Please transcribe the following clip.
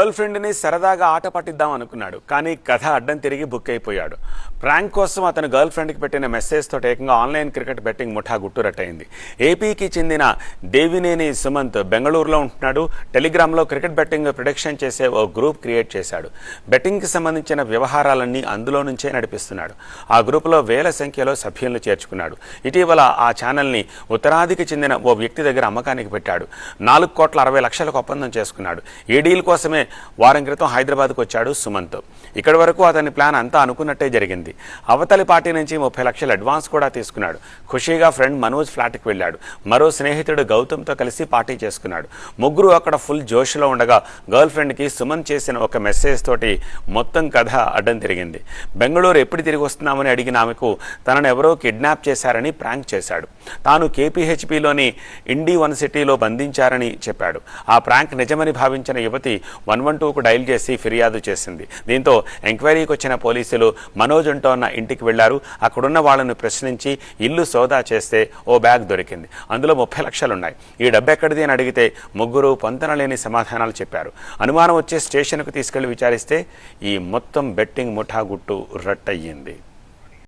Girl ఫ్రెండ్ని సరదాగా ఆట పట్టిద్దాం అనుకున్నాడు. కానీ కథ అడ్డం తిరిగి బుక్ అయిపోయాడు. ప్రాంక్ కోసం అతను గర్ల్ ఫ్రెండ్కి పెట్టిన మెసేజ్ తోటి ఏకంగా ఆన్లైన్ క్రికెట్ బెట్టింగ్ ముఠా గుట్టురట్టయింది. ఏపీకి చెందిన దేవినేని సుమంత్ బెంగళూరులో ఉంటున్నాడు. టెలిగ్రామ్లో క్రికెట్ బెట్టింగ్ ప్రిడిక్షన్ చేసే ఓ గ్రూప్ క్రియేట్ చేశాడు. బెట్టింగ్కి సంబంధించిన వ్యవహారాలన్నీ అందులో నుంచే నడిపిస్తున్నాడు. ఆ గ్రూపులో వేల సంఖ్యలో సభ్యులను చేర్చుకున్నాడు. ఇటీవల ఆ ఛానల్ని ఉత్తరాదికి చెందిన ఓ వ్యక్తి దగ్గర అమ్మకానికి పెట్టాడు. 4,60,00,000కు ఒప్పందం చేసుకున్నాడు. ఈ డీల్ కోసమే వారం క్రితం హైదరాబాద్కు వచ్చాడు సుమంత్. ఇక్కడి వరకు అతని ప్లాన్ అంతా అనుకున్నట్టే జరిగింది. అవతలి పార్టీ నుంచి 30 లక్షల అడ్వాన్స్ కూడా తీసుకున్నాడు. ఖుషీగా ఫ్రెండ్ మనోజ్ ఫ్లాట్కి వెళ్ళాడు. మరో స్నేహితుడు గౌతమ్తో కలిసి పార్టీ చేసుకున్నాడు. ముగ్గురు అక్కడ ఫుల్ జోష్లో ఉండగా గర్ల్ ఫ్రెండ్కి సుమంత్ చేసిన ఒక మెసేజ్ తోటి మొత్తం కథ అడ్డం తిరిగింది. బెంగళూరు ఎప్పుడు తిరిగి వస్తున్నామని అడిగిన ఆమెకు తనను ఎవరో కిడ్నాప్ చేశారని ప్రాంక్ చేశాడు. తాను కేపీహెచ్పీలోని ఇండి వన్ సిటీలో బంధించారని చెప్పాడు. ఆ ప్రాంక్ నిజమని భావించిన యువతి 112కు డైల్ చేసి ఫిర్యాదు చేసింది. దీంతో ఎంక్వైరీకి వచ్చిన పోలీసులు మనోజ్ ఉంటోన్న ఇంటికి వెళ్లారు. అక్కడున్న వాళ్ళను ప్రశ్నించి ఇల్లు సోదా చేస్తే ఓ బ్యాగ్ దొరికింది. అందులో 30 లక్షలున్నాయి. ఈ డబ్బు ఎక్కడిది అని అడిగితే ముగ్గురు పొంతనలేని సమాధానాలు చెప్పారు. అనుమానం వచ్చే స్టేషన్కు తీసుకెళ్లి విచారిస్తే ఈ మొత్తం బెట్టింగ్ ముఠా గుట్టు రట్టయ్యింది.